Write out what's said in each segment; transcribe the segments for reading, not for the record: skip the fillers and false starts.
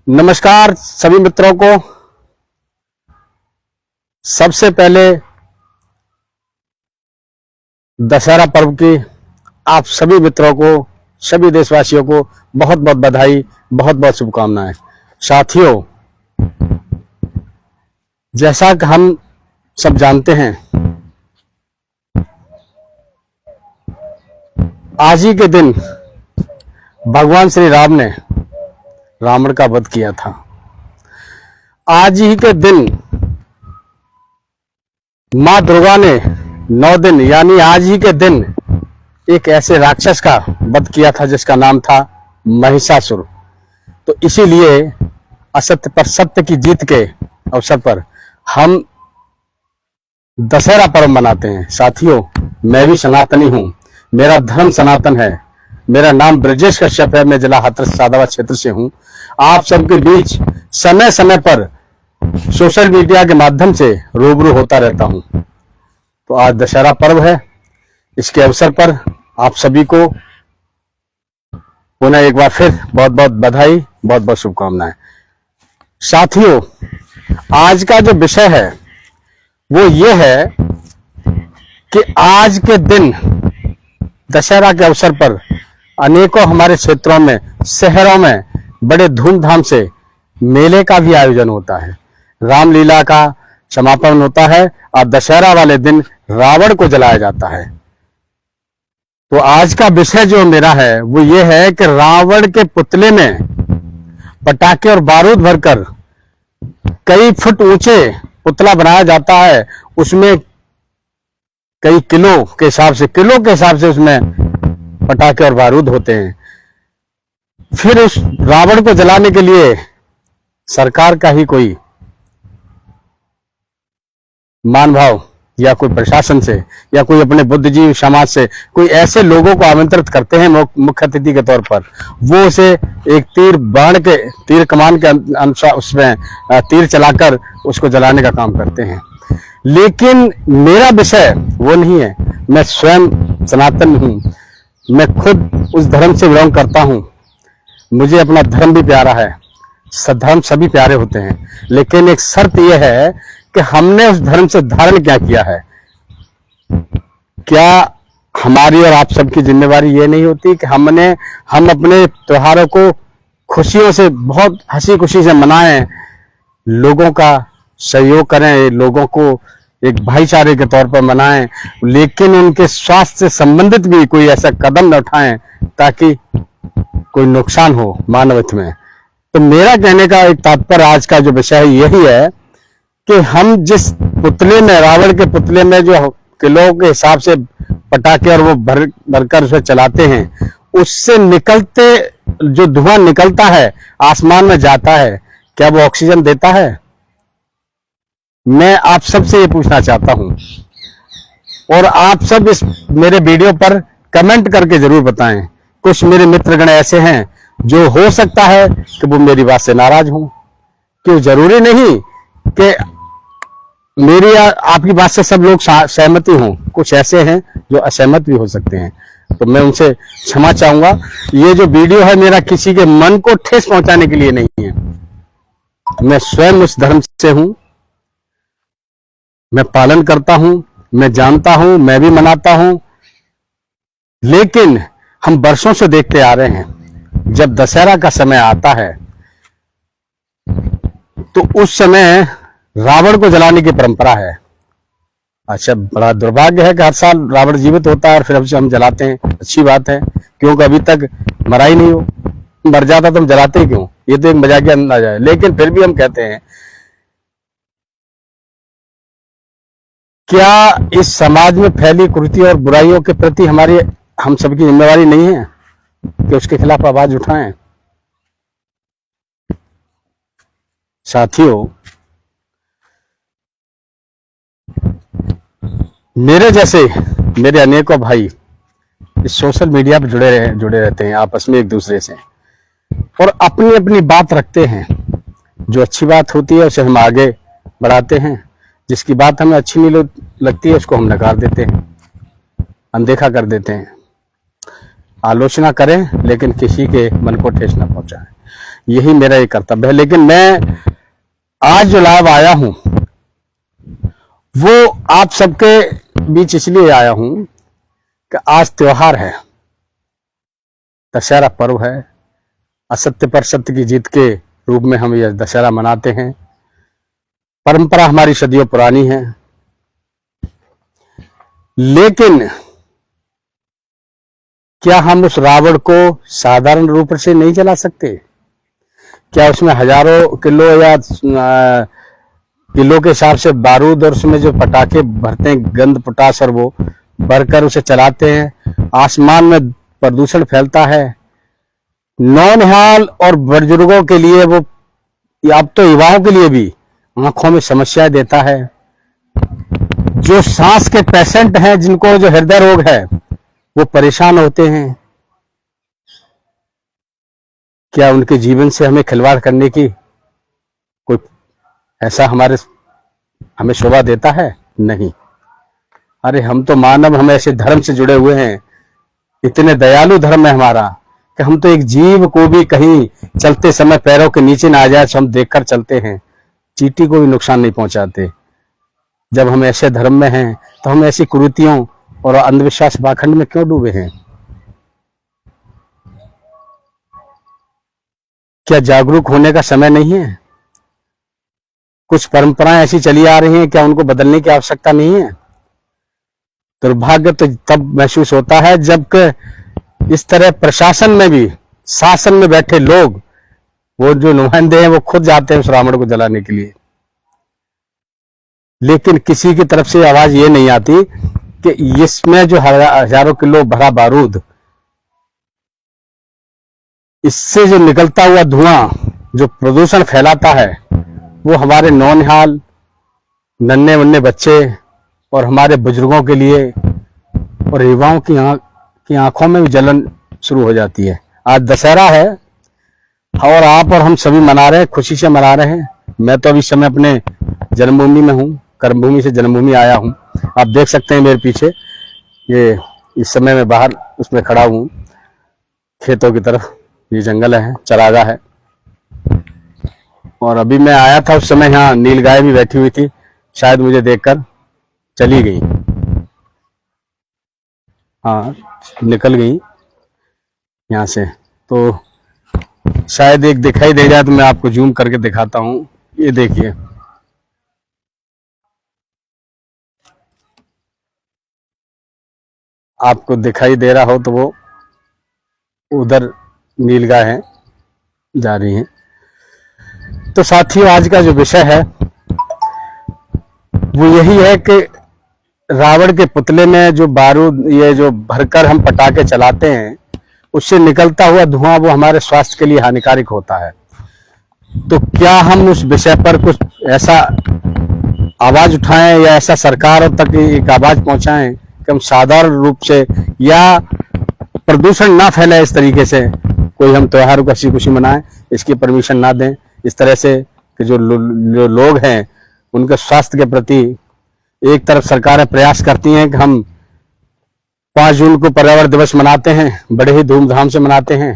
नमस्कार सभी मित्रों को। सबसे पहले दशहरा पर्व की आप सभी मित्रों को, सभी देशवासियों को बहुत बहुत बधाई, बहुत बहुत शुभकामनाएं। साथियों, जैसा कि हम सब जानते हैं, आज ही के दिन भगवान श्री राम ने रावण का वध किया था। आज ही के दिन मां दुर्गा ने 9 दिन यानी आज ही के दिन एक ऐसे राक्षस का वध किया था जिसका नाम था महिषासुर। तो इसीलिए असत्य पर सत्य की जीत के अवसर पर हम दशहरा पर्व मनाते हैं। साथियों, मैं भी सनातनी हूं, मेरा धर्म सनातन है। मेरा नाम ब्रजेश कश्यप है, मैं जिला हाथरस सादाबाद क्षेत्र से हूं। आप सबके बीच समय समय पर सोशल मीडिया के माध्यम से रूबरू होता रहता हूं। तो आज दशहरा पर्व है, इसके अवसर पर आप सभी को पुनः एक बार फिर बहुत बहुत बधाई, बहुत बहुत शुभकामनाएं। साथियों, आज का जो विषय है वो ये है कि आज के दिन दशहरा के अवसर पर अनेकों हमारे क्षेत्रों में, शहरों में बड़े धूमधाम से मेले का भी आयोजन होता है। रामलीला का समापन होता है और दशहरा वाले दिन रावण को जलाया जाता है। तो आज का विषय जो मेरा है वो ये है कि रावण के पुतले में पटाखे और बारूद भरकर कई फुट ऊंचे पुतला बनाया जाता है। उसमें कई किलो के हिसाब से उसमें पटाखे और बारूद होते हैं। फिर उस रावण को जलाने के लिए सरकार का ही कोई मान भाव या कोई प्रशासन से या कोई अपने बुद्धिजीवी समाज से कोई ऐसे लोगों को आमंत्रित करते हैं मुख्य अतिथि के तौर पर। वो उसे एक तीर कमान के अनुसार उसमें तीर चलाकर उसको जलाने का काम करते हैं। लेकिन मेरा विषय वो नहीं है। मैं स्वयं सनातन हूं, मैं खुद उस धर्म से बिलोंग करता हूं। मुझे अपना धर्म भी प्यारा है, धर्म सभी प्यारे होते हैं। लेकिन एक शर्त यह है कि हमने उस धर्म से धारण क्या किया है। क्या हमारी और आप सबकी जिम्मेवारी ये नहीं होती कि हम अपने त्योहारों को खुशियों से, बहुत हंसी खुशी से मनाएं, लोगों का सहयोग करें, लोगों को एक भाईचारे के तौर पर मनाएं, लेकिन उनके स्वास्थ्य से संबंधित भी कोई ऐसा कदम न उठाएं ताकि कोई नुकसान हो मानवत्व में। तो मेरा कहने का एक तात्पर्य आज का जो विषय यही है कि हम जिस पुतले में, रावण के पुतले में जो किलो के हिसाब से पटाखे और वो भरकर उसे चलाते हैं, उससे निकलते जो धुआं निकलता है, आसमान में जाता है, क्या वो ऑक्सीजन देता है? मैं आप सबसे ये पूछना चाहता हूं और आप सब इस मेरे वीडियो पर कमेंट करके जरूर बताएं। कुछ मेरे मित्रगण ऐसे हैं जो हो सकता है कि वो मेरी बात से नाराज हों। क्यों? जरूरी नहीं कि मेरी आपकी बात से सब लोग सहमति हों। कुछ ऐसे हैं जो असहमत भी हो सकते हैं, तो मैं उनसे क्षमा चाहूंगा। ये जो वीडियो है मेरा किसी के मन को ठेस पहुंचाने के लिए नहीं है। मैं स्वयं उस धर्म से हूं, मैं पालन करता हूं, मैं जानता हूं, मैं भी मनाता हूं। लेकिन हम वर्षों से देखते आ रहे हैं, जब दशहरा का समय आता है तो उस समय रावण को जलाने की परंपरा है। अच्छा, बड़ा दुर्भाग्य है कि हर साल रावण जीवित होता है और फिर हम जलाते हैं। अच्छी बात है, क्योंकि अभी तक मरा ही नहीं हो। मर जाता तो हम जलाते ही क्यों? ये तो एक मजाकिया अंदाजा है। लेकिन फिर भी हम कहते हैं, क्या इस समाज में फैली कुरीति और बुराइयों के प्रति हम सबकी जिम्मेवारी नहीं है कि उसके खिलाफ आवाज उठाएं? साथियों, मेरे अनेकों भाई इस सोशल मीडिया पर जुड़े रहते हैं आपस में एक दूसरे से, और अपनी अपनी बात रखते हैं। जो अच्छी बात होती है उसे हम आगे बढ़ाते हैं, जिसकी बात हमें अच्छी नहीं लगती है उसको हम नकार देते हैं, अनदेखा कर देते हैं। आलोचना करें लेकिन किसी के मन को ठेस न पहुंचाएं। यही मेरा एक कर्तव्य है। लेकिन मैं आज जो लाइव आया हूं वो आप सबके बीच इसलिए आया हूं कि आज त्योहार है, दशहरा पर्व है। असत्य पर सत्य की जीत के रूप में हम यह दशहरा मनाते हैं। परंपरा हमारी सदियों पुरानी है। लेकिन क्या हम उस रावण को साधारण रूप से नहीं जला सकते? क्या उसमें हजारों किलो या किलो के हिसाब से बारूद और उसमें जो पटाखे भरते हैं, गंद पोटास, और वो भरकर उसे चलाते हैं, आसमान में प्रदूषण फैलता है। नौनिहाल और बुजुर्गों के लिए वो, अब तो युवाओं के लिए भी आंखों में समस्याएं देता है। जो सांस के पेशेंट हैं, जिनको जो हृदय रोग है, वो परेशान होते हैं। क्या उनके जीवन से हमें खिलवाड़ करने की कोई ऐसा हमें शोभा देता है? नहीं। अरे हम तो मानव, हम ऐसे धर्म से जुड़े हुए हैं, इतने दयालु धर्म है हमारा कि हम तो एक जीव को भी कहीं चलते समय पैरों के नीचे ना आ जाए तो हम देखकर चलते हैं, चींटी को भी नुकसान नहीं पहुंचाते। जब हम ऐसे धर्म में हैं तो हम ऐसी कुरीतियों और अंधविश्वास पाखंड में क्यों डूबे हैं? क्या जागरूक होने का समय नहीं है? कुछ परंपराएं ऐसी चली आ रही हैं, क्या उनको बदलने की आवश्यकता नहीं है? दुर्भाग्य तो तब महसूस होता है जबकि इस तरह प्रशासन में भी, शासन में बैठे लोग, वो जो नुमाइंदे हैं, वो खुद जाते हैं उस रावण को जलाने के लिए। लेकिन किसी की तरफ से आवाज ये नहीं आती कि इसमें जो हजारों किलो भरा बारूद, इससे जो निकलता हुआ धुआं जो प्रदूषण फैलाता है, वो हमारे नौनिहाल, नन्हे मुन्ने बच्चे और हमारे बुजुर्गों के लिए और युवाओं की आंखों में भी जलन शुरू हो जाती है। आज दशहरा है और आप और हम सभी मना रहे हैं, खुशी से मना रहे हैं। मैं तो अभी समय अपने जन्मभूमि में हूँ, कर्मभूमि से जन्मभूमि आया हूँ। आप देख सकते हैं मेरे पीछे, ये इस समय मैं बाहर उसमें खड़ा हूँ, खेतों की तरफ। ये जंगल है, चरागाह है। और अभी मैं आया था उस समय यहाँ नील गाय भी बैठी हुई थी, शायद मुझे देखकर चली गई। हाँ, निकल गई यहाँ से। तो शायद एक दिखाई दे जाए तो मैं आपको जूम करके दिखाता हूँ। ये देखिए, आपको दिखाई दे रहा हो तो वो उधर नीलगाय है, जा रही हैं। तो साथियों, आज का जो विषय है वो यही है कि रावण के पुतले में जो बारूद, ये जो भरकर हम पटाखे चलाते हैं, उससे निकलता हुआ धुआं वो हमारे स्वास्थ्य के लिए हानिकारक होता है। तो क्या हम उस विषय पर कुछ ऐसा आवाज उठाएं या ऐसा सरकारों तक एक आवाज पहुंचाएं कि हम साधारण रूप से, या प्रदूषण ना फैले इस तरीके से कोई हम त्योहार को हंसी खुशी मनाएं, इसकी परमिशन ना दें इस तरह से कि जो लोग हैं उनके स्वास्थ्य के प्रति एक तरफ सरकारें प्रयास करती हैं कि हम 5 जून को पर्यावरण दिवस मनाते हैं, बड़े ही धूमधाम से मनाते हैं,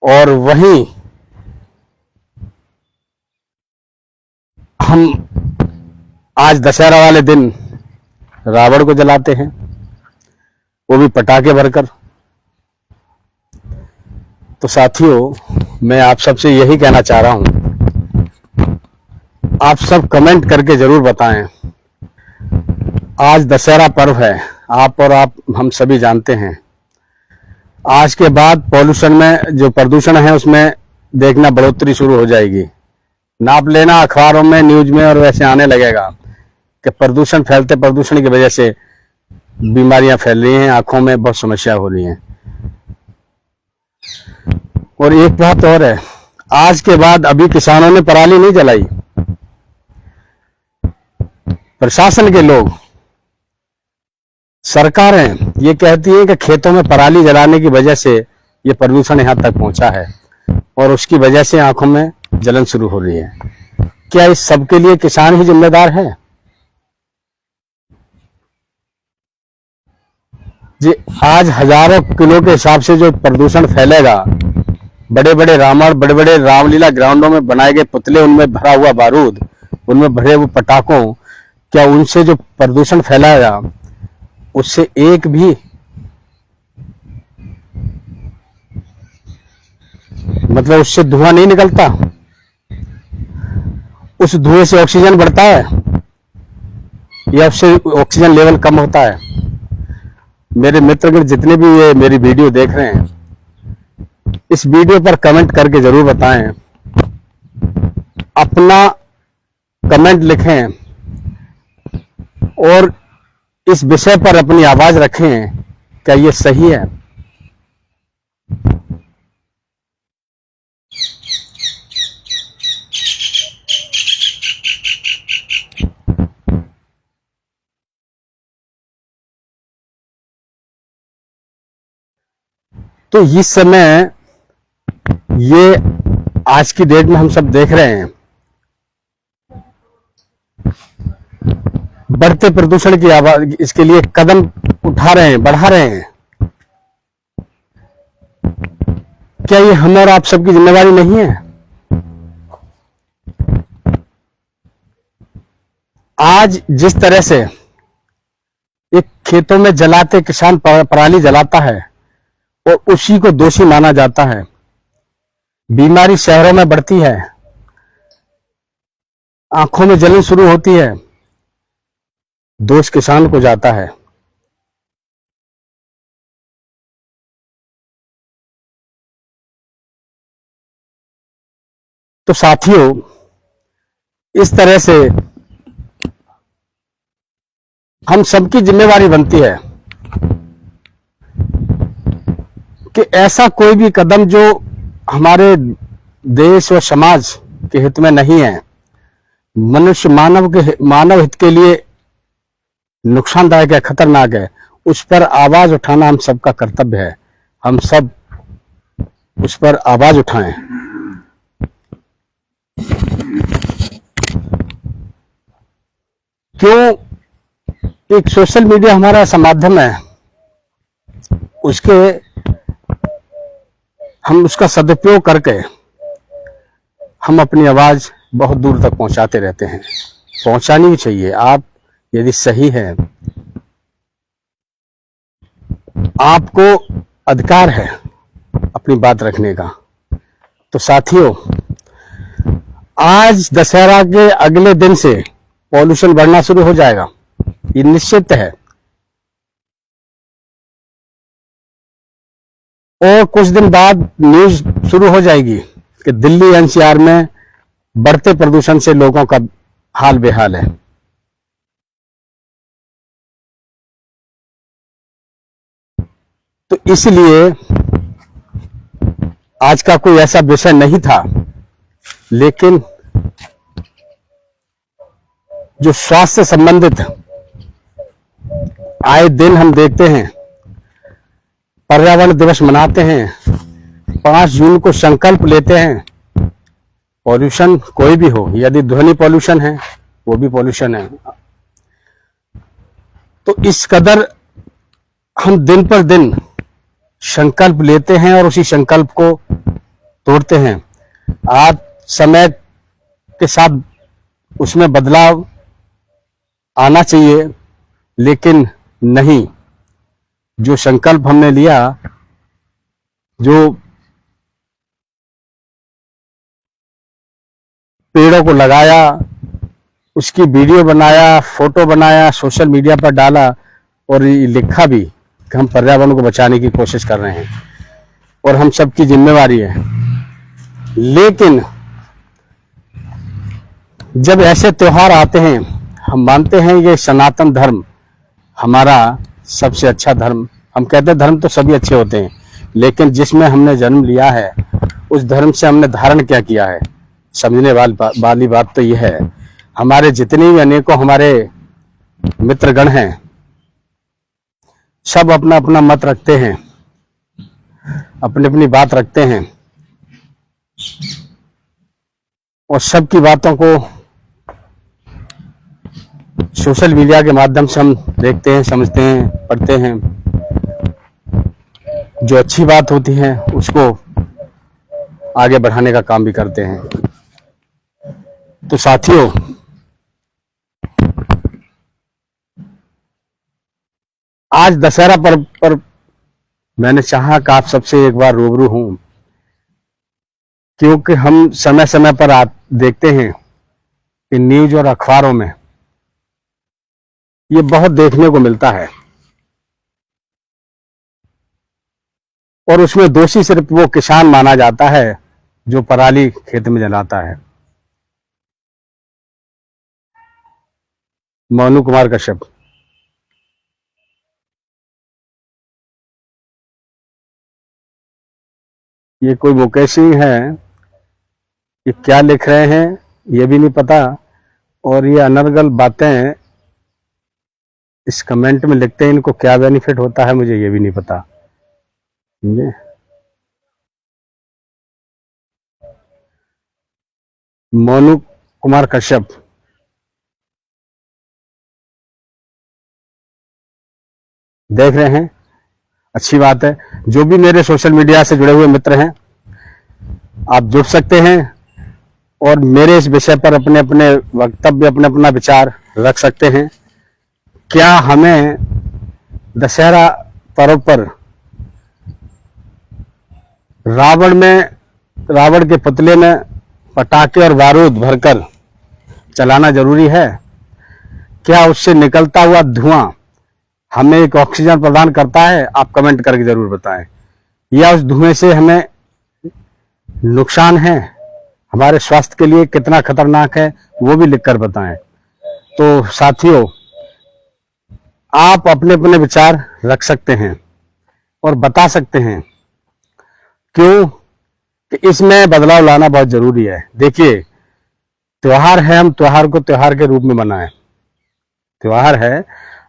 और वहीं हम आज दशहरा वाले दिन रावण को जलाते हैं, वो भी पटाखे भरकर। तो साथियों, मैं आप सबसे यही कहना चाह रहा हूं, आप सब कमेंट करके जरूर बताएं। आज दशहरा पर्व है, आप और हम सभी जानते हैं। आज के बाद पॉल्यूशन में जो प्रदूषण है उसमें देखना बढ़ोतरी शुरू हो जाएगी। नाप लेना अखबारों में, न्यूज में, और वैसे आने लगेगा कि प्रदूषण फैलते, प्रदूषण की वजह से बीमारियां फैल रही हैं, आंखों में बहुत समस्या हो रही हैं। और एक बात और है, आज के बाद अभी किसानों ने पराली नहीं जलाई। प्रशासन के लोग, सरकारें ये कहती हैं कि खेतों में पराली जलाने की वजह से ये प्रदूषण यहां तक पहुंचा है और उसकी वजह से आंखों में जलन शुरू हो रही है। क्या इस सब के लिए किसान ही जिम्मेदार है? जी, आज हजारों किलो के हिसाब से जो प्रदूषण फैलेगा, बड़े बड़े रावण, बड़े बड़े रामलीला ग्राउंडों में बनाए गए पुतले, उनमें भरा हुआ बारूद, उनमें भरे हुए पटाखों, क्या उनसे जो प्रदूषण फैलाया उससे एक भी मतलब उससे धुआं नहीं निकलता? उस धुएं से ऑक्सीजन बढ़ता है या उससे ऑक्सीजन लेवल कम होता है? मेरे मित्रगण जितने भी ये मेरी वीडियो देख रहे हैं, इस वीडियो पर कमेंट करके जरूर बताएं, अपना कमेंट लिखें और इस विषय पर अपनी आवाज रखें, क्या ये सही है? तो इस समय ये आज की डेट में हम सब देख रहे हैं, बढ़ते प्रदूषण की आवाज, इसके लिए कदम उठा रहे हैं, बढ़ा रहे हैं। क्या ये हम और आप सबकी जिम्मेवारी नहीं है? आज जिस तरह से एक खेतों में जलाते किसान पराली जलाता है और उसी को दोषी माना जाता है, बीमारी शहरों में बढ़ती है, आंखों में जलन शुरू होती है, दोष किसान को जाता है। तो साथियों, इस तरह से हम सबकी जिम्मेवारी बनती है कि ऐसा कोई भी कदम जो हमारे देश और समाज के हित में नहीं है, मनुष्य मानव हित के लिए नुकसानदायक है, खतरनाक है, उस पर आवाज उठाना हम सबका कर्तव्य है। हम सब उस पर आवाज उठाएं। क्यों? एक सोशल मीडिया हमारा ऐसा माध्यम है, हम उसका सदुपयोग करके हम अपनी आवाज बहुत दूर तक पहुंचाते रहते हैं। पहुंचानी भी चाहिए। आप यदि सही है, आपको अधिकार है अपनी बात रखने का। तो साथियों, आज दशहरा के अगले दिन से पॉल्यूशन बढ़ना शुरू हो जाएगा, ये निश्चित है। और कुछ दिन बाद न्यूज शुरू हो जाएगी कि दिल्ली एनसीआर में बढ़ते प्रदूषण से लोगों का हाल बेहाल है। तो इसलिए आज का कोई ऐसा विषय नहीं था, लेकिन जो स्वास्थ्य से संबंधित आए दिन हम देखते हैं, पर्यावरण दिवस मनाते हैं, 5 जून को संकल्प लेते हैं, पॉल्यूशन कोई भी हो, यदि ध्वनि पॉल्यूशन है वो भी पॉल्यूशन है। तो इस कदर हम दिन पर दिन संकल्प लेते हैं और उसी संकल्प को तोड़ते हैं। आज समय के साथ उसमें बदलाव आना चाहिए, लेकिन नहीं, जो संकल्प हमने लिया, जो पेड़ों को लगाया, उसकी वीडियो बनाया, फोटो बनाया, सोशल मीडिया पर डाला और लिखा भी कि हम पर्यावरण को बचाने की कोशिश कर रहे हैं और हम सबकी जिम्मेवारी है। लेकिन जब ऐसे त्योहार आते हैं, हम मानते हैं ये सनातन धर्म हमारा सबसे अच्छा धर्म। हम कहते हैं धर्म तो सभी अच्छे होते हैं, लेकिन जिसमें हमने जन्म लिया है उस धर्म से हमने धारण क्या किया है, समझने वाली बात तो यह है। हमारे जितने भी अनेकों हमारे मित्रगण हैं, सब अपना अपना मत रखते हैं, अपनी अपनी बात रखते हैं और सबकी बातों को सोशल मीडिया के माध्यम से हम देखते हैं, समझते हैं, पढ़ते हैं। जो अच्छी बात होती है उसको आगे बढ़ाने का काम भी करते हैं। तो साथियों, आज दशहरा पर्व पर मैंने चाहा कि आप सबसे एक बार रूबरू हूं, क्योंकि हम समय समय पर आप देखते हैं कि न्यूज और अखबारों में ये बहुत देखने को मिलता है, और उसमें दोषी सिर्फ वो किसान माना जाता है जो पराली खेत में जलाता है। मोनू कुमार कश्यप, ये कोई मुकेश सिंह है, ये क्या लिख रहे हैं ये भी नहीं पता, और ये अनर्गल बातें इस कमेंट में लिखते हैं, इनको क्या बेनिफिट होता है मुझे ये भी नहीं पता। समझे? मोनू कुमार कश्यप, देख रहे हैं, अच्छी बात है। जो भी मेरे सोशल मीडिया से जुड़े हुए मित्र हैं, आप जुड़ सकते हैं और मेरे इस विषय पर अपने अपने वक्तव्य, अपने अपना विचार रख सकते हैं। क्या हमें दशहरा पर्व पर रावण के पुतले में पटाखे और बारूद भरकर चलाना जरूरी है? क्या उससे निकलता हुआ धुआं हमें एक ऑक्सीजन प्रदान करता है? आप कमेंट करके जरूर बताएं। या उस धुएं से हमें नुकसान है, हमारे स्वास्थ्य के लिए कितना खतरनाक है, वो भी लिखकर बताएं। तो साथियों, आप अपने अपने विचार रख सकते हैं और बता सकते हैं, क्यों कि इसमें बदलाव लाना बहुत जरूरी है। देखिए, त्योहार है, हम त्योहार को त्योहार के रूप में मनाएं। त्योहार है,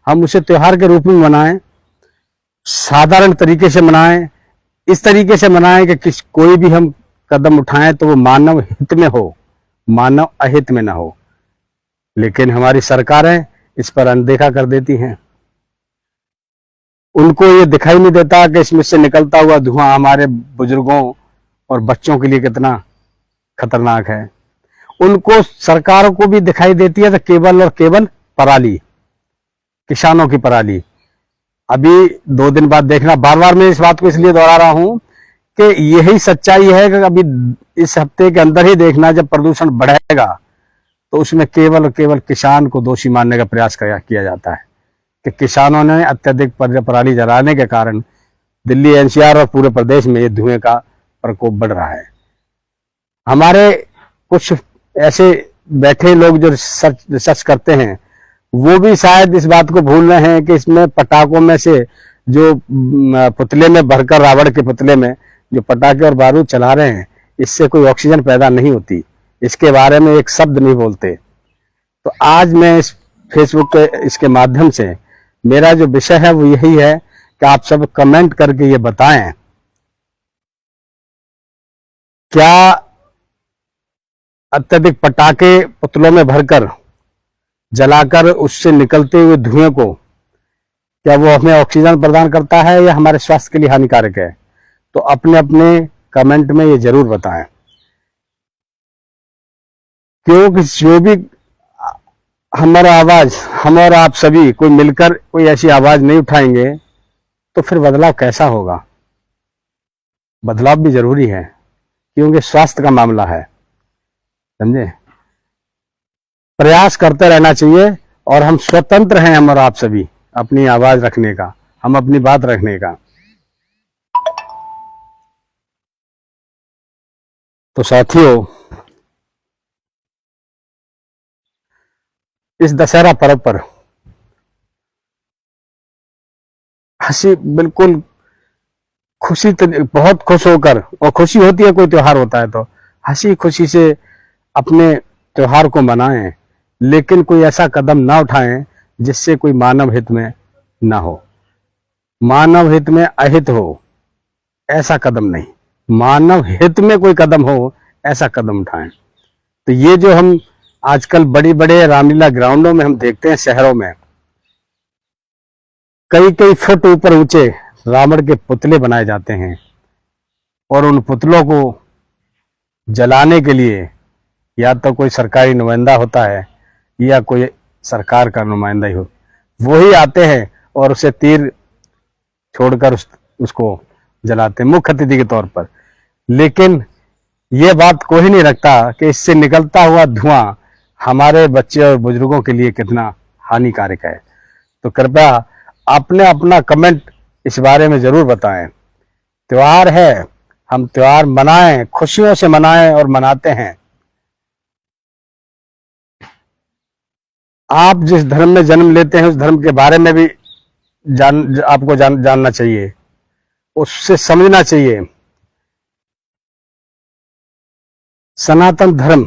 हम उसे त्योहार के रूप में मनाएं, साधारण तरीके से मनाएं, इस तरीके से मनाएं कि कोई भी हम कदम उठाएं तो वो मानव हित में हो, मानव अहित में ना हो। लेकिन हमारी सरकारें इस पर अनदेखा कर देती हैं। उनको ये दिखाई नहीं देता कि इसमें से निकलता हुआ धुआं हमारे बुजुर्गों और बच्चों के लिए कितना खतरनाक है। उनको, सरकारों को भी दिखाई देती है तो केवल और केवल पराली, किसानों की पराली। अभी 2 दिन बाद देखना, बार बार मैं इस बात को इसलिए दोहरा रहा हूं कि यही सच्चाई है कि अभी इस हफ्ते के अंदर ही देखना, जब प्रदूषण बढ़ेगा तो उसमें केवल और केवल किसान को दोषी मानने का प्रयास किया जाता है कि किसानों ने अत्यधिक पराली जलाने के कारण दिल्ली, एनसीआर और पूरे प्रदेश में ये धुएं का प्रकोप बढ़ रहा है। हमारे कुछ ऐसे बैठे लोग जो रिसर्च करते हैं, वो भी शायद इस बात को भूल रहे हैं कि इसमें पटाखों में से जो पुतले में भरकर, रावण के पुतले में जो पटाखे और बारूद चला रहे हैं, इससे कोई ऑक्सीजन पैदा नहीं होती। इसके बारे में एक शब्द नहीं बोलते। तो आज मैं इस फेसबुक के इसके माध्यम से, मेरा जो विषय है वो यही है कि आप सब कमेंट करके ये बताएं, क्या अत्यधिक पटाखे पुतलों में भरकर जलाकर उससे निकलते हुए धुएं को, क्या वो हमें ऑक्सीजन प्रदान करता है या हमारे स्वास्थ्य के लिए हानिकारक है? तो अपने अपने कमेंट में ये जरूर बताएं, क्योंकि जो भी हमारा आवाज, हम और आप सभी कोई मिलकर कोई ऐसी आवाज नहीं उठाएंगे तो फिर बदलाव कैसा होगा? बदलाव भी जरूरी है, क्योंकि स्वास्थ्य का मामला है। समझे? प्रयास करते रहना चाहिए, और हम स्वतंत्र हैं, हम और आप सभी, अपनी आवाज रखने का, हम अपनी बात रखने का। तो साथियों, इस दशहरा पर्व पर हंसी, बिल्कुल खुशी, बहुत खुश होकर, और खुशी होती है कोई त्योहार होता है तो हंसी खुशी से अपने त्योहार को मनाएं, लेकिन कोई ऐसा कदम ना उठाएं जिससे कोई मानव हित में ना हो, मानव हित में अहित हो, ऐसा कदम नहीं। मानव हित में कोई कदम हो, ऐसा कदम उठाएं। तो ये जो हम आजकल बड़ी बड़े रामलीला ग्राउंडों में हम देखते हैं, शहरों में कई कई फुट ऊपर ऊंचे रावण के पुतले बनाए जाते हैं, और उन पुतलों को जलाने के लिए या तो कोई सरकारी नुमाइंदा होता है या कोई सरकार का नुमाइंदा ही हो, वो ही आते हैं और उसे तीर छोड़कर उसको जलाते हैं मुख्य अतिथि के तौर पर। लेकिन ये बात कोई नहीं रखता कि इससे निकलता हुआ धुआं हमारे बच्चे और बुजुर्गों के लिए कितना हानिकारक है। तो कृपया आपने अपना कमेंट इस बारे में जरूर बताएं। त्योहार है, हम त्योहार मनाएं, खुशियों से मनाएं और मनाते हैं। आप जिस धर्म में जन्म लेते हैं उस धर्म के बारे में भी आपको जानना चाहिए, उससे समझना चाहिए। सनातन धर्म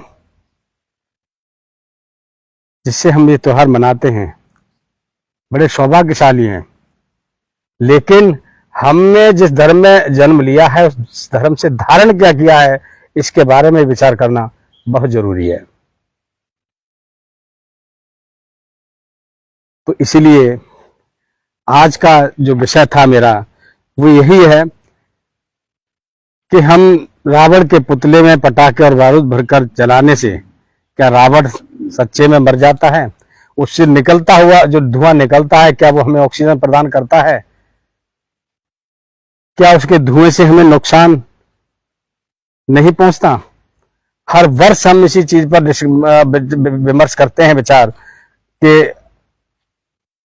जिससे हम ये त्योहार मनाते हैं बड़े सौभाग्यशाली हैं। लेकिन हमने जिस धर्म में जन्म लिया है उस धर्म से धारण क्या किया है, इसके बारे में विचार करना बहुत जरूरी है। तो इसीलिए आज का जो विषय था मेरा वो यही है कि हम रावण के पुतले में पटाखे और बारूद भरकर जलाने से क्या रावण सच्चे में मर जाता है? उससे निकलता हुआ जो धुआं निकलता है क्या वो हमें ऑक्सीजन प्रदान करता है? क्या उसके धुएं से हमें नुकसान नहीं पहुंचता? हर वर्ष हम इसी चीज पर विमर्श करते हैं, विचार कि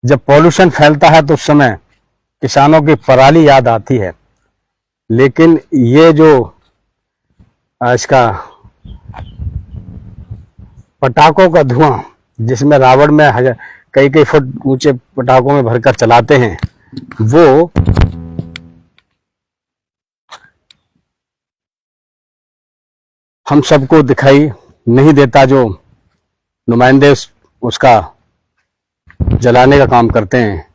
जब पॉल्यूशन फैलता है तो उस समय किसानों की पराली याद आती है। लेकिन ये जो इसका पटाखों का धुआं जिसमें रावण में कई कई फुट ऊंचे पटाखों में भरकर चलाते हैं, वो हम सबको दिखाई नहीं देता। जो नुमाइंदे उसका जलाने का काम करते हैं,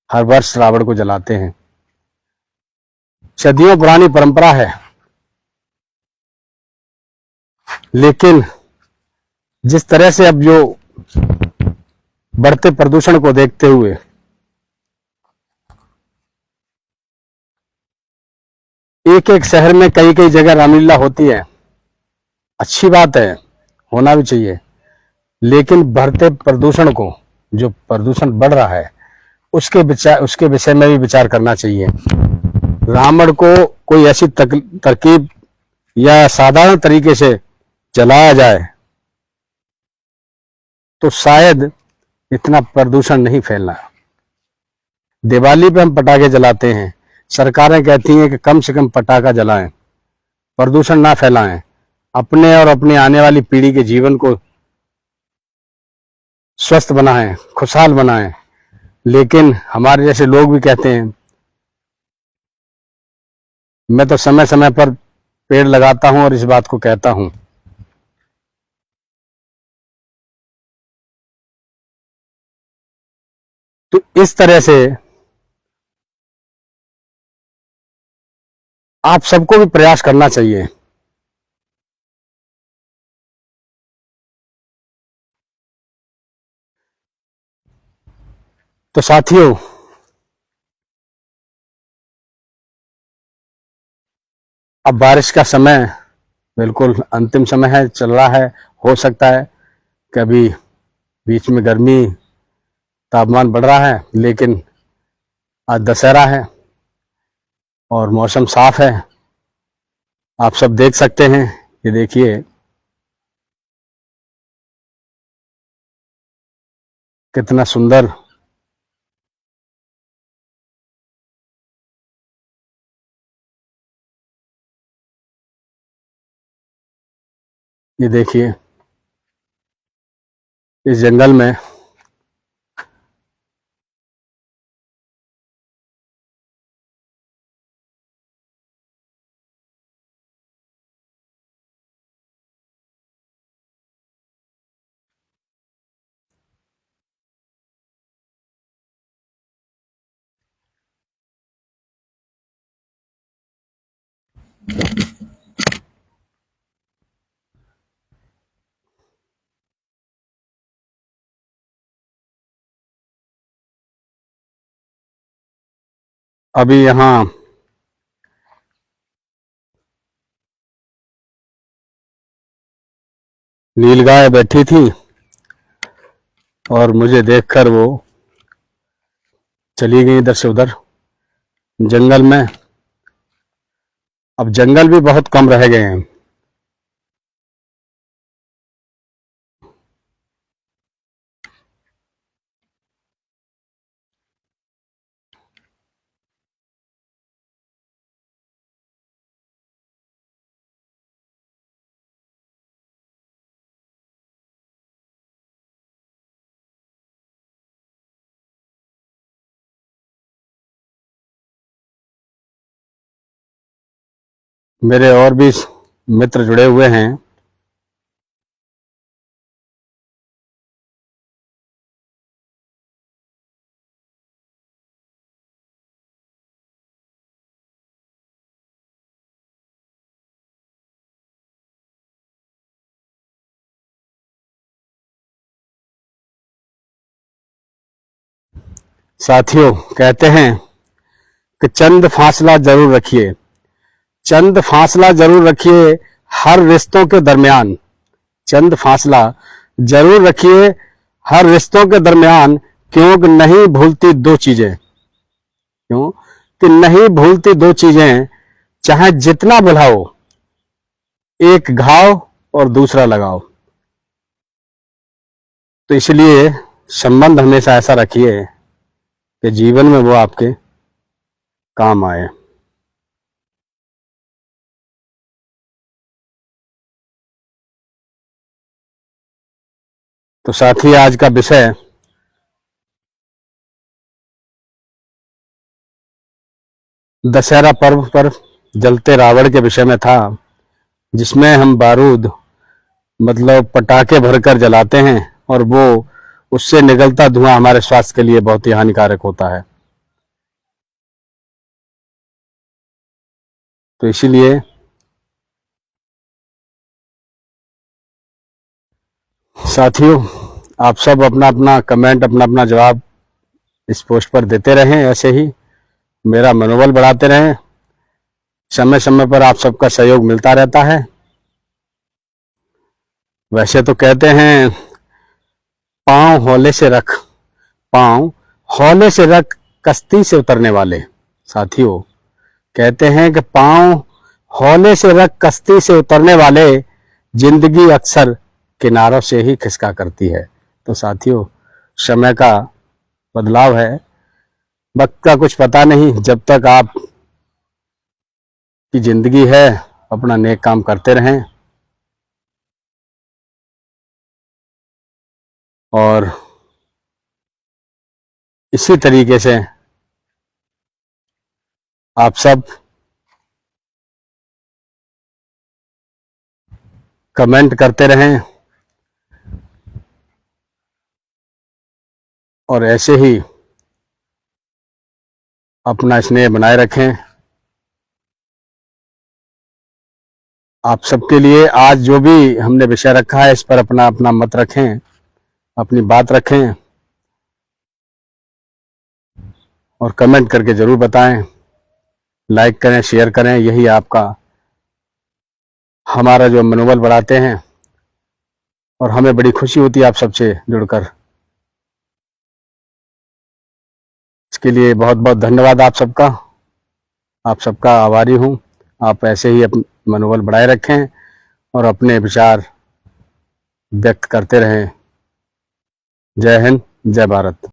हर वर्ष रावण को जलाते हैं। सदियों पुरानी परंपरा है। लेकिन जिस तरह से अब जो बढ़ते प्रदूषण को देखते हुए एक एक शहर में कई कई जगह रामलीला होती है, अच्छी बात है, होना भी चाहिए। लेकिन बढ़ते प्रदूषण को, जो प्रदूषण बढ़ रहा है, उसके विषय में भी विचार करना चाहिए। रावण को कोई ऐसी तरकीब या साधारण तरीके से जलाया जाए तो शायद इतना प्रदूषण नहीं फैलना। दिवाली पे हम पटाखे जलाते हैं, सरकारें कहती हैं कि कम से कम पटाखा जलाएं, प्रदूषण ना फैलाएं, अपने और अपनी आने वाली पीढ़ी के जीवन को स्वस्थ बनाएं, खुशहाल बनाएं। लेकिन हमारे जैसे लोग भी कहते हैं, मैं तो समय समय पर पेड़ लगाता हूं और इस बात को कहता हूं। तो इस तरह से आप सबको भी प्रयास करना चाहिए। तो साथियों, अब बारिश का समय बिल्कुल अंतिम समय है, चल रहा है। हो सकता है कभी बीच में गर्मी, तापमान बढ़ रहा है, लेकिन आज दशहरा है और मौसम साफ है। आप सब देख सकते हैं, ये देखिए कितना सुंदर ये देखिए इस जंगल में अभी यहाँ नीलगाय बैठी थी और मुझे देखकर वो चली गई इधर से उधर जंगल में। अब जंगल भी बहुत कम रह गए हैं। मेरे और भी मित्र जुड़े हुए हैं। साथियों, कहते हैं कि चंद फासला जरूर रखिए, चंद फासला जरूर रखिए हर रिश्तों के दरमियान। चंद फासला जरूर रखिए हर रिश्तों के दरमियान, क्योंकि नहीं भूलती दो चीजें, क्यों कि नहीं भूलती दो चीजें, चाहे जितना बुलाओ, एक घाव और दूसरा लगाओ। तो इसलिए संबंध हमेशा ऐसा रखिए कि जीवन में वो आपके काम आए। तो साथ ही आज का विषय दशहरा पर्व पर जलते रावण के विषय में था, जिसमें हम बारूद मतलब पटाखे भरकर जलाते हैं और वो उससे निकलता धुआं हमारे स्वास्थ्य के लिए बहुत ही हानिकारक होता है। तो इसीलिए साथियों, आप सब अपना अपना कमेंट, अपना अपना जवाब इस पोस्ट पर देते रहें, ऐसे ही मेरा मनोबल बढ़ाते रहें। समय समय पर आप सबका सहयोग मिलता रहता है। वैसे तो कहते हैं पांव हौले से रख, पांव हौले से रख कश्ती से उतरने वाले। साथियों, कहते हैं कि पांव हौले से रख कश्ती से उतरने वाले, जिंदगी अक्सर किनारों से ही खिसका करती है। तो साथियों, समय का बदलाव है, वक्त का कुछ पता नहीं। जब तक आप की जिंदगी है, अपना नेक काम करते रहें और इसी तरीके से आप सब कमेंट करते रहें और ऐसे ही अपना स्नेह बनाए रखें। आप सबके लिए आज जो भी हमने विषय रखा है, इस पर अपना अपना मत रखें, अपनी बात रखें और कमेंट करके जरूर बताएं। लाइक करें, शेयर करें, यही आपका हमारा जो मनोबल बढ़ाते हैं और हमें बड़ी खुशी होती है आप सबसे जुड़कर। इसके लिए बहुत बहुत धन्यवाद आप सबका। आप सबका आभारी हूँ। आप ऐसे ही अपना मनोबल बढ़ाए रखें और अपने विचार व्यक्त करते रहें। जय हिंद, जय भारत।